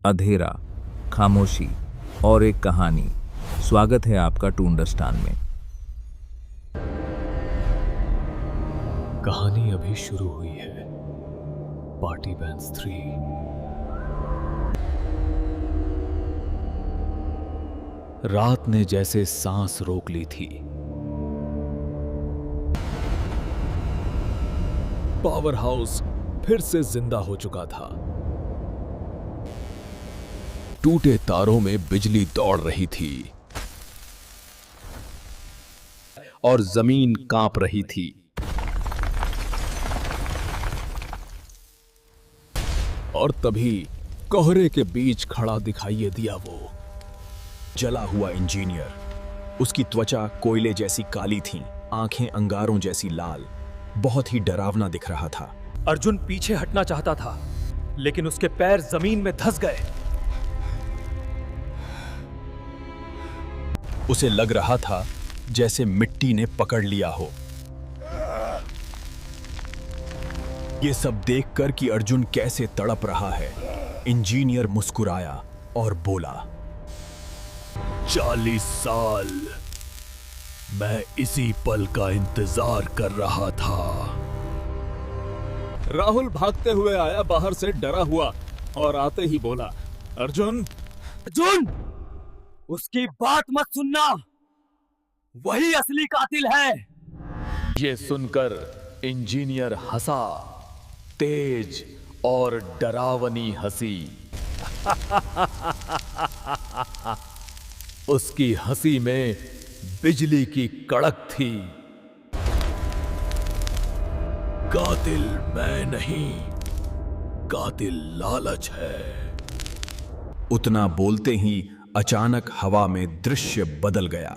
अंधेरा, खामोशी और एक कहानी। स्वागत है आपका टूंडस्तान में। कहानी अभी शुरू हुई है। Party bands 3। रात ने जैसे सांस रोक ली थी। पावर हाउस फिर से जिंदा हो चुका था। टूटे तारों में बिजली दौड़ रही थी और जमीन कांप रही थी। और तभी कोहरे के बीच खड़ा दिखाई दिया वो जला हुआ इंजीनियर। उसकी त्वचा कोयले जैसी काली थी, आंखें अंगारों जैसी लाल। बहुत ही डरावना दिख रहा था। अर्जुन पीछे हटना चाहता था, लेकिन उसके पैर जमीन में धंस गए। उसे लग रहा था जैसे मिट्टी ने पकड़ लिया हो। ये सब देखकर कि अर्जुन कैसे तड़प रहा है, इंजीनियर मुस्कुराया और बोला, 40 साल मैं इसी पल का इंतजार कर रहा था। राहुल भागते हुए आया बाहर से, डरा हुआ, और आते ही बोला, अर्जुन, अर्जुन, उसकी बात मत सुनना, वही असली कातिल है। ये सुनकर इंजीनियर हंसा, तेज और डरावनी हंसी। उसकी हंसी में बिजली की कड़क थी। कातिल मैं नहीं, कातिल लालच है। उतना बोलते ही अचानक हवा में दृश्य बदल गया।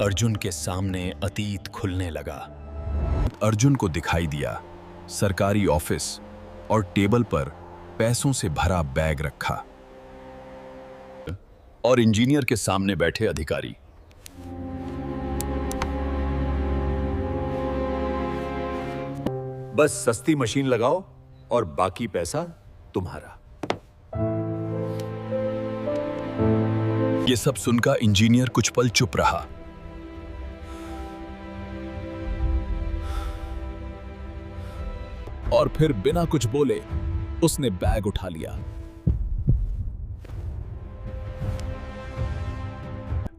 अर्जुन के सामने अतीत खुलने लगा। अर्जुन को दिखाई दिया सरकारी ऑफिस और टेबल पर पैसों से भरा बैग रखा और इंजीनियर के सामने बैठे अधिकारी। बस सस्ती मशीन लगाओ और बाकी पैसा तुम्हारा। ये सब सुनकर इंजीनियर कुछ पल चुप रहा। और फिर बिना कुछ बोले उसने बैग उठा लिया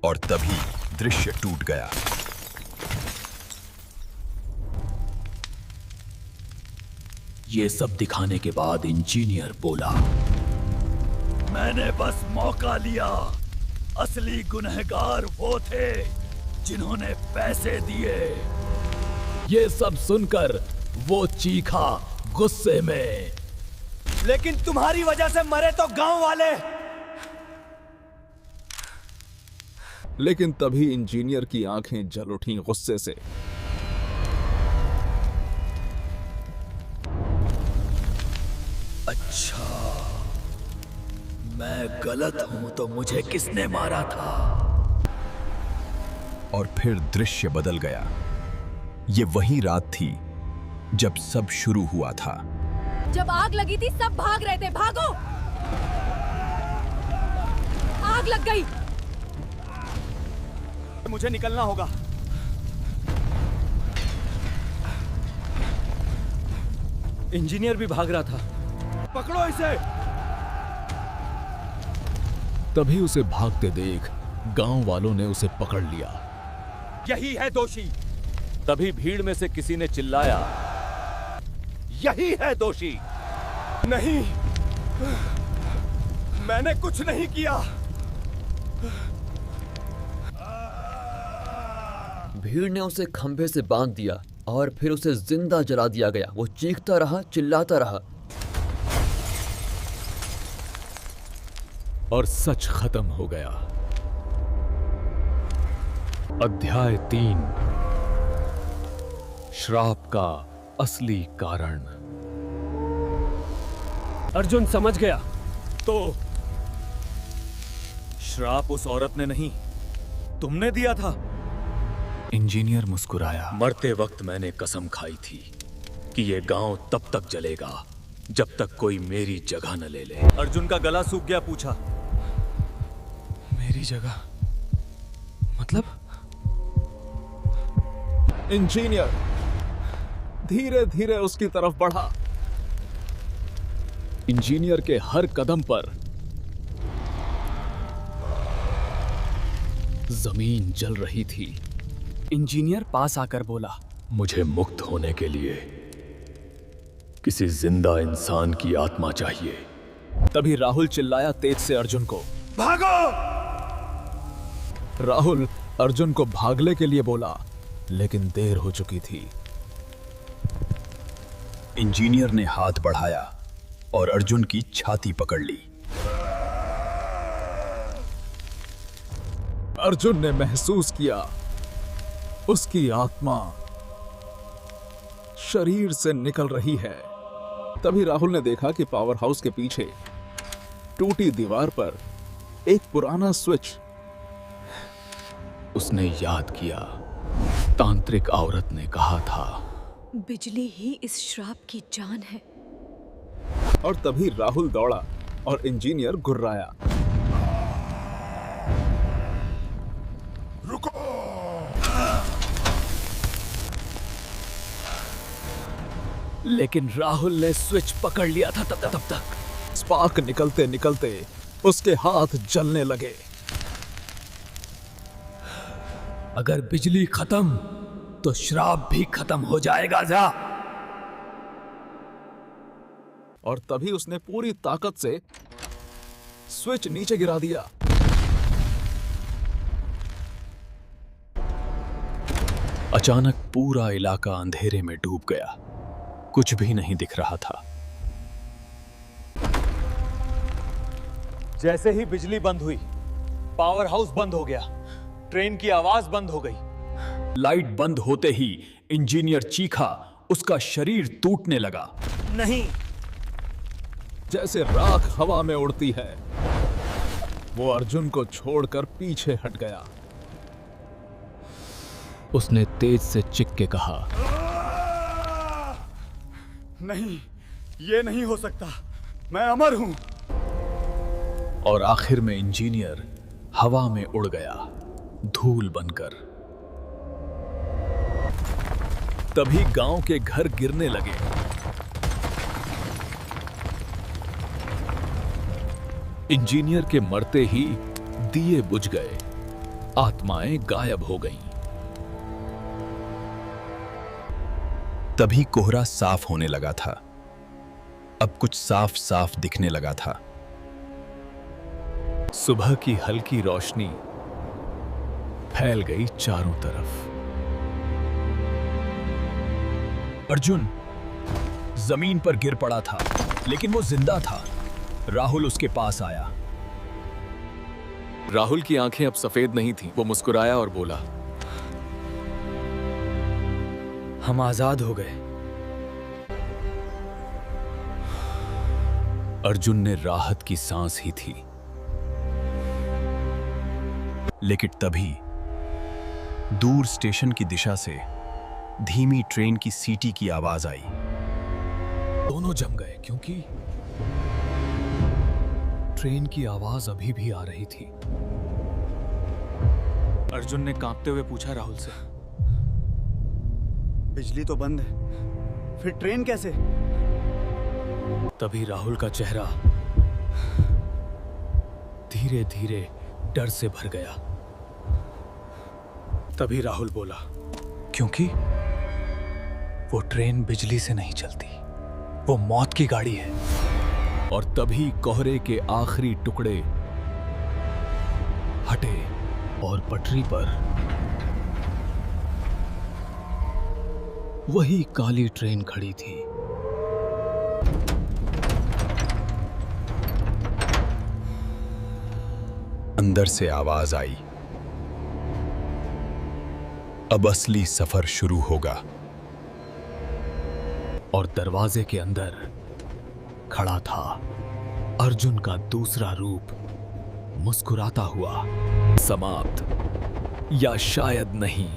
और तभी दृश्य टूट गया। ये सब दिखाने के बाद इंजीनियर बोला, मैंने बस मौका लिया। असली गुनहगार वो थे जिन्होंने पैसे दिए। ये सब सुनकर वो चीखा गुस्से में, लेकिन तुम्हारी वजह से मरे तो गांव वाले। लेकिन तभी इंजीनियर की आंखें जल उठी गुस्से से। अच्छा, मैं गलत हूं तो मुझे किसने मारा था? और फिर दृश्य बदल गया। ये वही रात थी जब सब शुरू हुआ था। जब आग लगी थी सब भाग रहे थे, भागो! आग लग गई। मुझे निकलना होगा। इंजीनियर भी भाग रहा था। पकड़ो इसे। तभी उसे भागते देख गांव वालों ने उसे पकड़ लिया। यही है दोषी। तभी भीड़ में से किसी ने चिल्लाया, यही है दोषी। नहीं, मैंने कुछ नहीं किया। भीड़ ने उसे खंभे से बांध दिया और फिर उसे जिंदा जला दिया गया। वो चीखता रहा, चिल्लाता रहा। और सच खत्म हो गया। अध्याय 3, श्राप का असली कारण। अर्जुन समझ गया। तो श्राप उस औरत ने नहीं, तुमने दिया था। इंजीनियर मुस्कुराया। मरते वक्त मैंने कसम खाई थी कि ये गांव तब तक जलेगा जब तक कोई मेरी जगह न ले ले। अर्जुन का गला सूख गया, पूछा, मेरी जगह मतलब? इंजीनियर धीरे धीरे उसकी तरफ बढ़ा। इंजीनियर के हर कदम पर जमीन जल रही थी। इंजीनियर पास आकर बोला, मुझे मुक्त होने के लिए किसी जिंदा इंसान की आत्मा चाहिए। तभी राहुल चिल्लाया तेज से अर्जुन को, भागो! राहुल अर्जुन को भागने के लिए बोला, लेकिन देर हो चुकी थी। इंजीनियर ने हाथ बढ़ाया और अर्जुन की छाती पकड़ ली। अर्जुन ने महसूस किया उसकी आत्मा शरीर से निकल रही है। तभी राहुल ने देखा कि पावर हाउस के पीछे टूटी दीवार पर एक पुराना स्विच। उसने याद किया, तांत्रिक औरत ने कहा था, बिजली ही इस श्राप की जान है। और तभी राहुल दौड़ा और इंजीनियर गुर्राया। लेकिन राहुल ने स्विच पकड़ लिया था। तब तक स्पार्क निकलते निकलते उसके हाथ जलने लगे। अगर बिजली खत्म तो श्राप भी खत्म हो जाएगा जा। और तभी उसने पूरी ताकत से स्विच नीचे गिरा दिया। अचानक पूरा इलाका अंधेरे में डूब गया। कुछ भी नहीं दिख रहा था। जैसे ही बिजली बंद हुई, पावर हाउस बंद हो गया, ट्रेन की आवाज बंद हो गई। लाइट बंद होते ही इंजीनियर चीखा, उसका शरीर टूटने लगा। नहीं, जैसे राख हवा में उड़ती है, वो अर्जुन को छोड़कर पीछे हट गया। उसने तेज से चिक के कहा, नहीं, ये नहीं हो सकता, मैं अमर हूं। और आखिर में इंजीनियर हवा में उड़ गया, धूल बनकर। तभी गांव के घर गिरने लगे। इंजीनियर के मरते ही दिए बुझ गए, आत्माएं गायब हो गईं। तभी कोहरा साफ होने लगा था। अब कुछ साफ साफ दिखने लगा था। सुबह की हल्की रोशनी फैल गई चारों तरफ। अर्जुन जमीन पर गिर पड़ा था, लेकिन वो जिंदा था। राहुल उसके पास आया। राहुल की आंखें अब सफेद नहीं थीं। वो मुस्कुराया और बोला, हम आजाद हो गए। अर्जुन ने राहत की सांस ही थी। लेकिन तभी दूर स्टेशन की दिशा से धीमी ट्रेन की सीटी की आवाज आई। दोनों जम गए, क्योंकि ट्रेन की आवाज अभी भी आ रही थी। अर्जुन ने कांपते हुए पूछा राहुल से, बिजली तो बंद है, फिर ट्रेन कैसे? तभी राहुल का चेहरा धीरे धीरे डर से भर गया। तभी राहुल बोला, क्योंकि वो ट्रेन बिजली से नहीं चलती, वो मौत की गाड़ी है। और तभी कोहरे के आखिरी टुकड़े हटे और पटरी पर वही काली ट्रेन खड़ी थी। अंदर से आवाज आई, अब असली सफर शुरू होगा। और दरवाजे के अंदर खड़ा था अर्जुन का दूसरा रूप, मुस्कुराता हुआ। समाप्त, या शायद नहीं।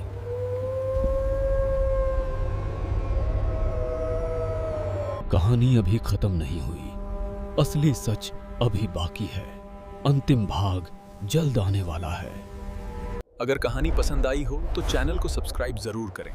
कहानी अभी खत्म नहीं हुई, असली सच अभी बाकी है। अंतिम भाग जल्द आने वाला है। अगर कहानी पसंद आई हो तो चैनल को सब्सक्राइब जरूर करें।